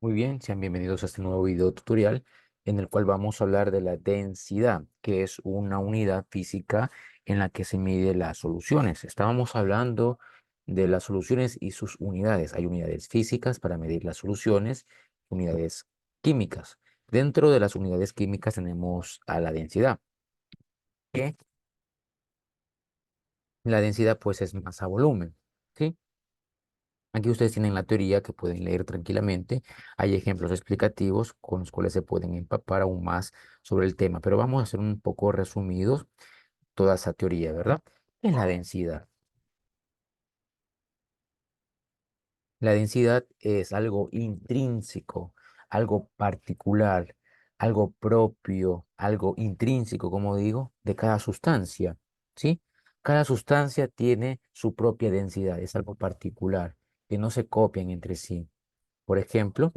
Muy bien, sean bienvenidos a este nuevo video tutorial en el cual vamos a hablar de la densidad, que es una unidad física en la que se mide las soluciones. Estábamos hablando de las soluciones y sus unidades. Hay unidades físicas para medir las soluciones, unidades químicas. Dentro de las unidades químicas tenemos a la densidad, que la densidad pues es masa volumen, ¿sí? Aquí ustedes tienen la teoría que pueden leer tranquilamente. Hay ejemplos explicativos con los cuales se pueden empapar aún más sobre el tema, pero vamos a hacer un poco resumidos toda esa teoría, ¿verdad? ¿Qué es la densidad? La densidad es algo intrínseco, algo particular, algo propio, algo intrínseco, como digo, de cada sustancia, ¿sí? Cada sustancia tiene su propia densidad, es algo particular, que no se copian entre sí. Por ejemplo,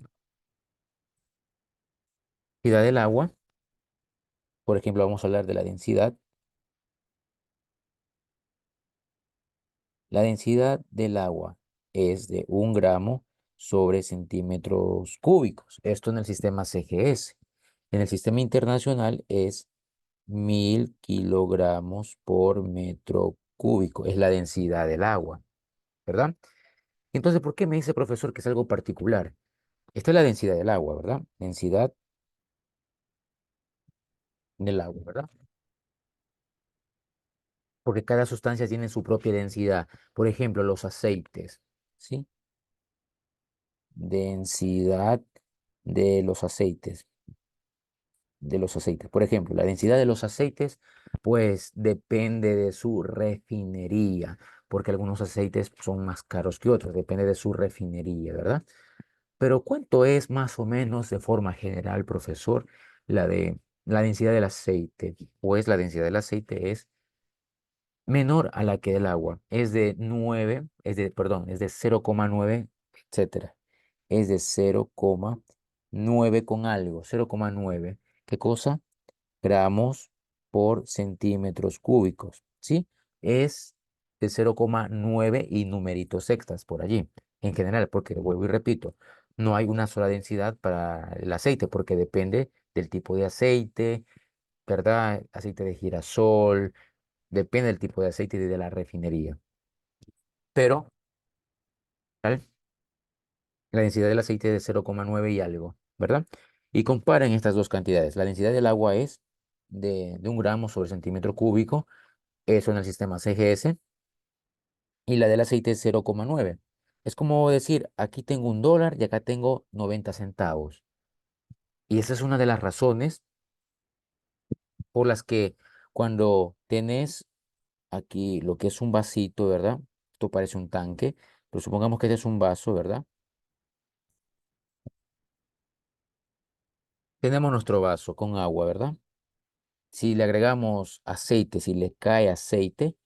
densidad del agua. Por ejemplo, vamos a hablar de la densidad. La densidad del agua es de 1 gramo sobre centímetros cúbicos. Esto en el sistema CGS. En el sistema internacional es 1000 kilogramos por metro cúbico. Es la densidad del agua, ¿verdad? Entonces, ¿por qué me dice profesor que es algo particular? Esta es la densidad del agua, ¿verdad? Densidad del agua, ¿verdad? Porque cada sustancia tiene su propia densidad. Por ejemplo, los aceites, ¿sí? Densidad de los aceites, Por ejemplo, la densidad de los aceites, pues depende de su refinería, porque algunos aceites son más caros que otros, depende de su refinería, ¿verdad? Pero ¿cuánto es más o menos de forma general, profesor, la densidad del aceite? Pues la densidad del aceite es menor a la que del agua. Es de 9, perdón, es de 0,9, etcétera. Es de 0,9 con algo, 0,9. ¿Qué cosa? Gramos por centímetros cúbicos, ¿sí? Es de 0,9 y numeritos extras por allí, en general, porque vuelvo y repito, no hay una sola densidad para el aceite, porque depende del tipo de aceite, ¿verdad? Aceite de girasol, depende del tipo de aceite y de la refinería. Pero ¿vale? La densidad del aceite es de 0,9 y algo, ¿verdad? Y comparen estas dos cantidades. La densidad del agua es de 1 gramo sobre centímetro cúbico, eso en el sistema CGS, y la del aceite es 0,9. Es como decir, aquí tengo $1 y acá tengo 90 centavos. Y esa es una de las razones por las que cuando tenés aquí lo que es un vasito, ¿verdad? Esto parece un tanque, pero supongamos que este es un vaso, ¿verdad? Tenemos nuestro vaso con agua, ¿verdad? Si le agregamos aceite, si le cae aceite,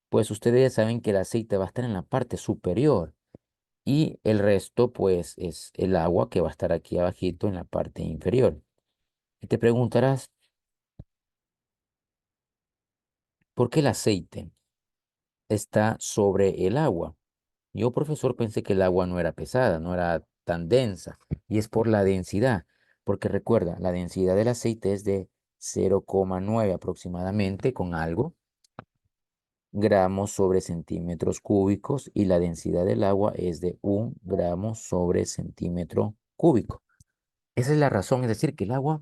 pues ustedes ya saben que el aceite va a estar en la parte superior y el resto pues es el agua que va a estar aquí abajito en la parte inferior. Y te preguntarás, ¿por qué el aceite está sobre el agua? Yo, profesor, pensé que el agua no era pesada, no era tan densa y es por la densidad, porque recuerda, la densidad del aceite es de 0,9 aproximadamente con algo gramos sobre centímetros cúbicos y la densidad del agua es de 1 gramo sobre centímetro cúbico. Esa es la razón, es decir, que el agua,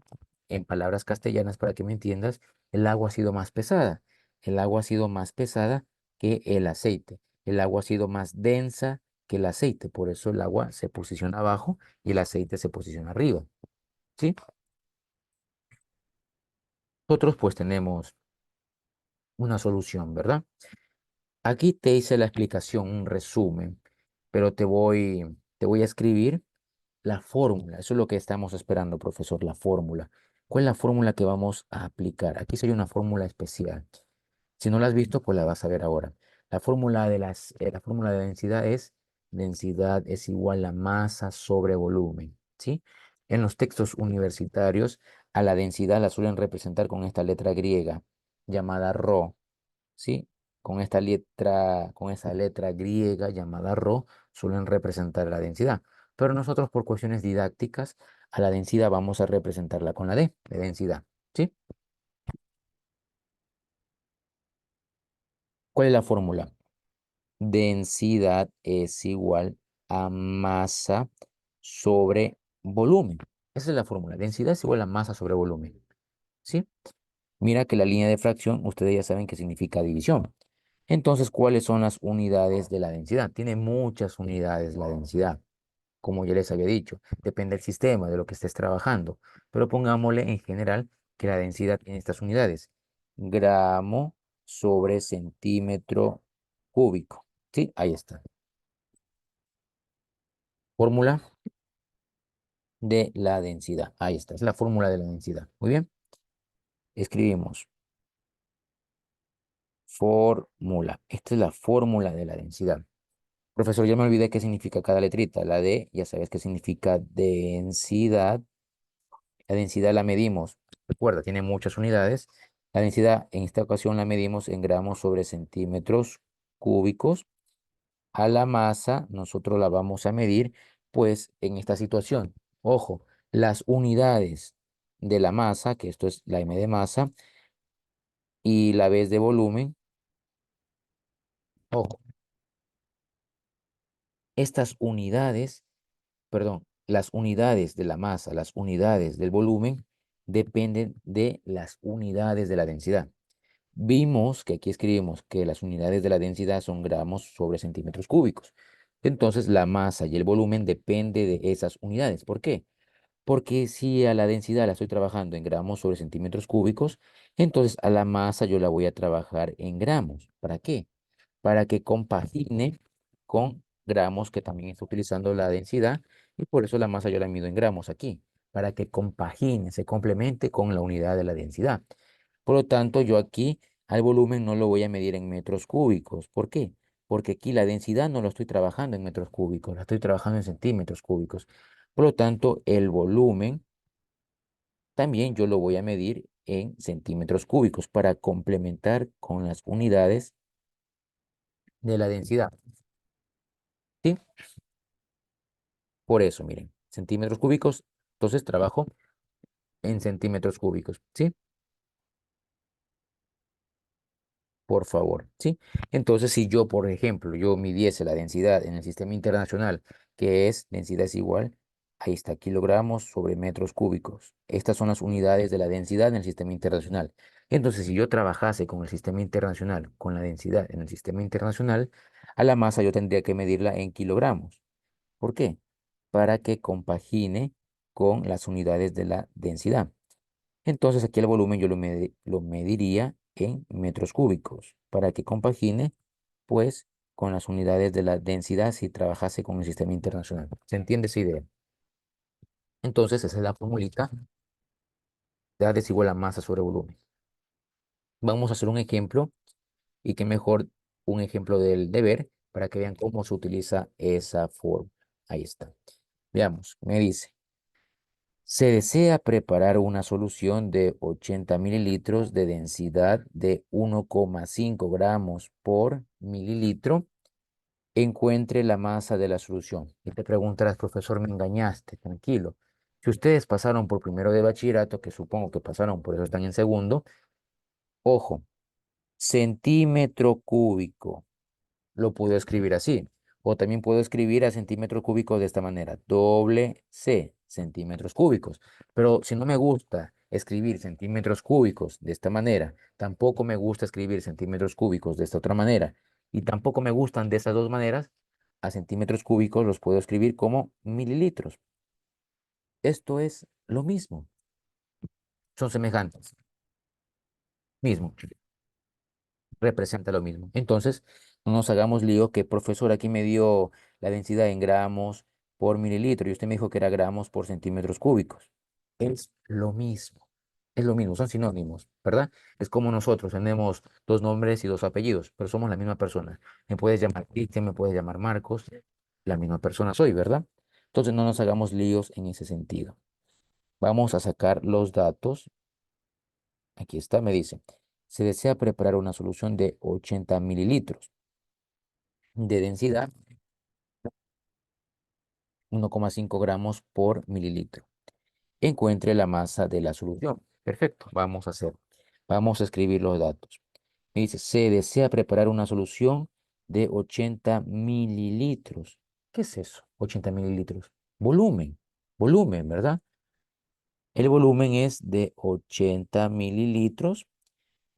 en palabras castellanas para que me entiendas, el agua ha sido más pesada. El agua ha sido más pesada que el aceite. El agua ha sido más densa que el aceite. Por eso el agua se posiciona abajo y el aceite se posiciona arriba. ¿Sí? Nosotros pues tenemos una solución, ¿verdad? Aquí te hice la explicación, un resumen, pero te voy a escribir la fórmula. Eso es lo que estamos esperando, profesor, la fórmula. ¿Cuál es la fórmula que vamos a aplicar? Aquí sería una fórmula especial. Si no la has visto, pues la vas a ver ahora. La fórmula de densidad es igual a masa sobre volumen, ¿sí? En los textos universitarios, a la densidad la suelen representar con esta letra griega llamada ρ. ¿Sí? Con esa letra griega llamada ρ, suelen representar la densidad. pero nosotros por cuestiones didácticas a la densidad vamos a representarla con la D, de densidad, ¿sí? ¿Cuál es la fórmula? Densidad es igual a masa sobre volumen. Esa es la fórmula. Densidad es igual a masa sobre volumen, ¿sí? Mira que la línea de fracción, ustedes ya saben que significa división. Entonces, ¿cuáles son las unidades de la densidad? Tiene muchas unidades la densidad, como ya les había dicho. Depende del sistema, de lo que estés trabajando. Pero pongámosle en general que la densidad tiene estas unidades. Gramo sobre centímetro cúbico. ¿Sí? Ahí está. Fórmula de la densidad. Ahí está. Es la fórmula de la densidad. Muy bien. Escribimos fórmula. Esta es la fórmula de la densidad. Profesor, ya me olvidé qué significa cada letrita. La D, ya sabes qué significa densidad. La densidad la medimos. Recuerda, tiene muchas unidades. La densidad en esta ocasión la medimos en gramos sobre centímetros cúbicos. A la masa nosotros la vamos a medir, pues en esta situación. Ojo, las unidades de la masa, que esto es la M de masa, y la B es de volumen. Ojo, estas unidades, perdón, las unidades de la masa, las unidades del volumen, dependen de las unidades de la densidad. Vimos que aquí escribimos que las unidades de la densidad son gramos sobre centímetros cúbicos. Entonces, la masa y el volumen depende de esas unidades. ¿Por qué? Porque si a la densidad la estoy trabajando en gramos sobre centímetros cúbicos, entonces a la masa yo la voy a trabajar en gramos. ¿Para qué? Para que compagine con gramos, que también está utilizando la densidad, y por eso la masa yo la mido en gramos aquí, para que compagine, se complemente con la unidad de la densidad. Por lo tanto, yo aquí al volumen no lo voy a medir en metros cúbicos. ¿Por qué? Porque aquí la densidad no lo estoy trabajando en metros cúbicos, la estoy trabajando en centímetros cúbicos. Por lo tanto, el volumen también yo lo voy a medir en centímetros cúbicos para complementar con las unidades de la densidad. ¿Sí? Por eso, miren, centímetros cúbicos, entonces trabajo en centímetros cúbicos. ¿Sí? Por favor, ¿sí? Entonces, si yo, por ejemplo, yo midiese la densidad en el sistema internacional, que es densidad es igual, ahí está, kilogramos sobre metros cúbicos. Estas son las unidades de la densidad en el sistema internacional. Entonces, si yo trabajase con el sistema internacional, con la densidad en el sistema internacional, a la masa yo tendría que medirla en kilogramos. ¿Por qué? Para que compagine con las unidades de la densidad. Entonces aquí el volumen yo lo mediría en metros cúbicos para que compagine pues con las unidades de la densidad si trabajase con el sistema internacional. ¿Se entiende esa idea? Entonces esa es la formulita de A es igual a masa sobre volumen. Vamos a hacer un ejemplo y qué mejor un ejemplo del deber para que vean cómo se utiliza esa forma. Ahí está. Veamos, me dice. Se desea preparar una solución de 80 mililitros de densidad de 1,5 gramos por mililitro. Encuentre la masa de la solución. Y te preguntarás, profesor, me engañaste. Tranquilo. Si ustedes pasaron por primero de bachillerato, que supongo que pasaron, por eso están en segundo, ojo, centímetro cúbico lo puedo escribir así. O también puedo escribir a centímetros cúbicos de esta manera. Doble C, centímetros cúbicos. Pero si no me gusta escribir centímetros cúbicos de esta manera, tampoco me gusta escribir centímetros cúbicos de esta otra manera, y tampoco me gustan de esas dos maneras, a centímetros cúbicos los puedo escribir como mililitros. Esto es lo mismo. Son semejantes. Mismo. Representa lo mismo. Entonces, no nos hagamos lío que profesor aquí me dio la densidad en gramos por mililitro y usted me dijo que era gramos por centímetros cúbicos. Es lo mismo. Es lo mismo, son sinónimos, ¿verdad? Es como nosotros tenemos dos nombres y dos apellidos, pero somos la misma persona. Me puedes llamar Cristian, me puedes llamar Marcos, la misma persona soy, ¿verdad? Entonces no nos hagamos líos en ese sentido. Vamos a sacar los datos. Aquí está, me dice. Se desea preparar una solución de 80 mililitros de densidad 1,5 gramos por mililitro. Encuentre la masa de la solución. Perfecto, vamos a hacer. Vamos a escribir los datos. Me dice, se desea preparar una solución de 80 mililitros. ¿Qué es eso? 80 mililitros. Volumen, volumen, ¿verdad? El volumen es de 80 mililitros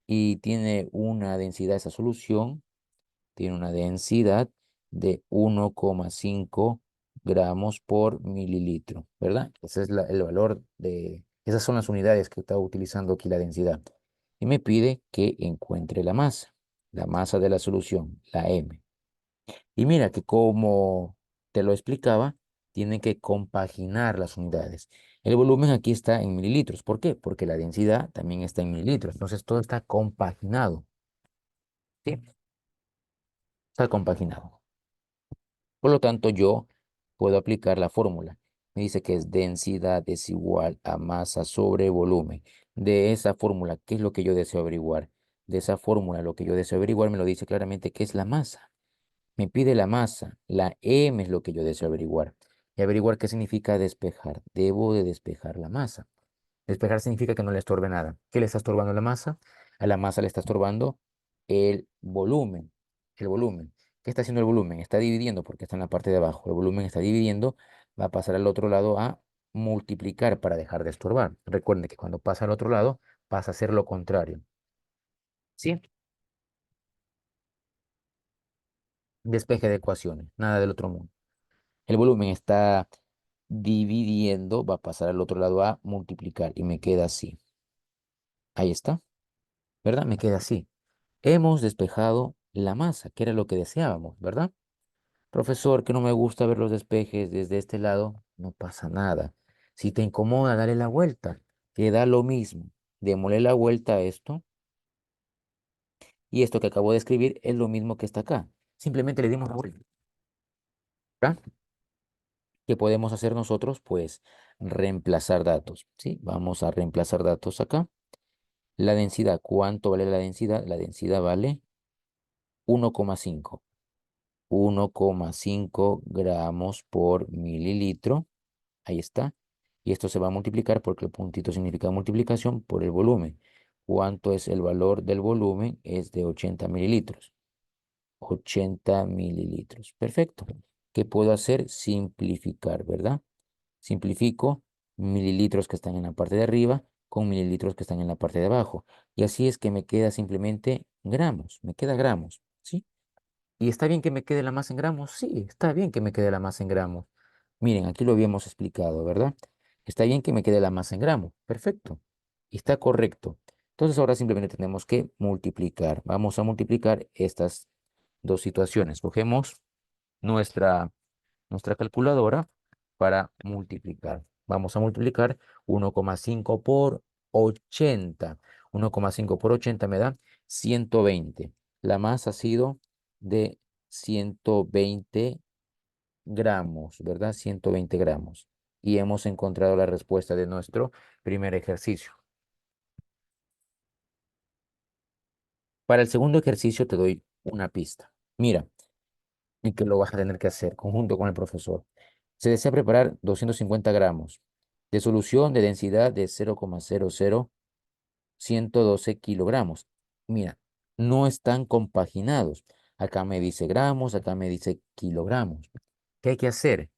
y tiene una densidad, esa solución tiene una densidad de 1,5 gramos por mililitro, ¿verdad? Ese es el valor de, esas son las unidades que está utilizando aquí la densidad. Y me pide que encuentre la masa de la solución, la M. Y mira que como te lo explicaba, tiene que compaginar las unidades. El volumen aquí está en mililitros. ¿Por qué? Porque la densidad también está en mililitros. Entonces todo está compaginado. ¿Sí? Está compaginado. Por lo tanto, yo puedo aplicar la fórmula. Me dice que es densidad es igual a masa sobre volumen. De esa fórmula, ¿qué es lo que yo deseo averiguar? De esa fórmula, lo que yo deseo averiguar me lo dice claramente que es la masa. Me pide la masa. La M es lo que yo deseo averiguar. Y averiguar qué significa despejar. Debo de despejar la masa. Despejar significa que no le estorbe nada. ¿Qué le está estorbando a la masa? A la masa le está estorbando el volumen. El volumen. ¿Qué está haciendo el volumen? Está dividiendo porque está en la parte de abajo. El volumen está dividiendo, va a pasar al otro lado a multiplicar para dejar de estorbar. Recuerden que cuando pasa al otro lado, pasa a ser lo contrario. ¿Sí? Despeje de ecuaciones, nada del otro mundo. El volumen está dividiendo, va a pasar al otro lado a multiplicar y me queda así. Ahí está, ¿verdad? Me queda así. Hemos despejado la masa, que era lo que deseábamos, ¿verdad? Profesor, que no me gusta ver los despejes desde este lado, no pasa nada. Si te incomoda, dale la vuelta, que da lo mismo. Démosle la vuelta a esto y esto que acabo de escribir es lo mismo que está acá. Simplemente le dimos la vuelta, ¿verdad? ¿Qué podemos hacer nosotros? Pues reemplazar datos, ¿sí? Vamos a reemplazar datos acá. La densidad, ¿cuánto vale la densidad? La densidad vale 1,5. 1,5 gramos por mililitro. Ahí está. Y esto se va a multiplicar porque el puntito significa multiplicación por el volumen. ¿Cuánto es el valor del volumen? Es de 80 mililitros. 80 mililitros. Perfecto. ¿Qué puedo hacer? Simplificar, ¿verdad? Simplifico mililitros que están en la parte de arriba con mililitros que están en la parte de abajo. Y así es que me queda simplemente gramos. Me queda gramos, ¿sí? ¿Y está bien que me quede la masa en gramos? Sí, está bien que me quede la masa en gramos. Miren, aquí lo habíamos explicado, ¿verdad? Está bien que me quede la masa en gramos. Perfecto. Está correcto. Entonces ahora simplemente tenemos que multiplicar. Vamos a multiplicar estas dos situaciones. Cogemos nuestra, nuestra calculadora para multiplicar. Vamos a multiplicar 1,5 por 80. 1,5 por 80 me da 120. La masa ha sido de 120 gramos, ¿verdad? 120 gramos. Y hemos encontrado la respuesta de nuestro primer ejercicio. Para el segundo ejercicio te doy una pista. Mira, y que lo vas a tener que hacer conjunto con el profesor. Se desea preparar 250 gramos de solución de densidad de 0,00112 kilogramos. Mira, no están compaginados. Acá me dice gramos, acá me dice kilogramos. ¿Qué hay que hacer?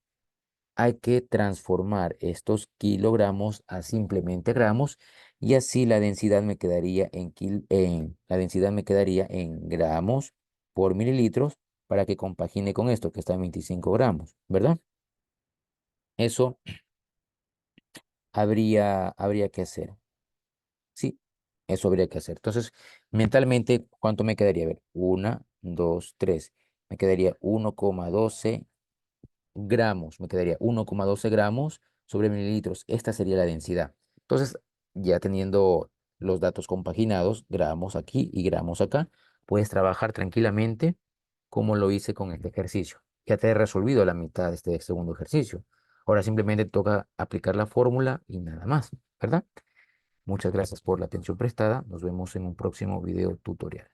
Hay que transformar estos kilogramos a simplemente gramos y así la densidad me quedaría la densidad me quedaría en gramos por mililitros para que compagine con esto que está en 25 gramos, ¿verdad? Eso habría que hacer. Sí, eso habría que hacer. Entonces, mentalmente, ¿cuánto me quedaría? A ver, 1, 2, 3. Me quedaría 1,12 gramos, me quedaría 1,12 gramos sobre mililitros. Esta sería la densidad. Entonces, ya teniendo los datos compaginados, gramos aquí y gramos acá, puedes trabajar tranquilamente como lo hice con este ejercicio. Ya te he resolvido la mitad de este segundo ejercicio. Ahora simplemente toca aplicar la fórmula y nada más, ¿verdad? Muchas gracias por la atención prestada. Nos vemos en un próximo video tutorial.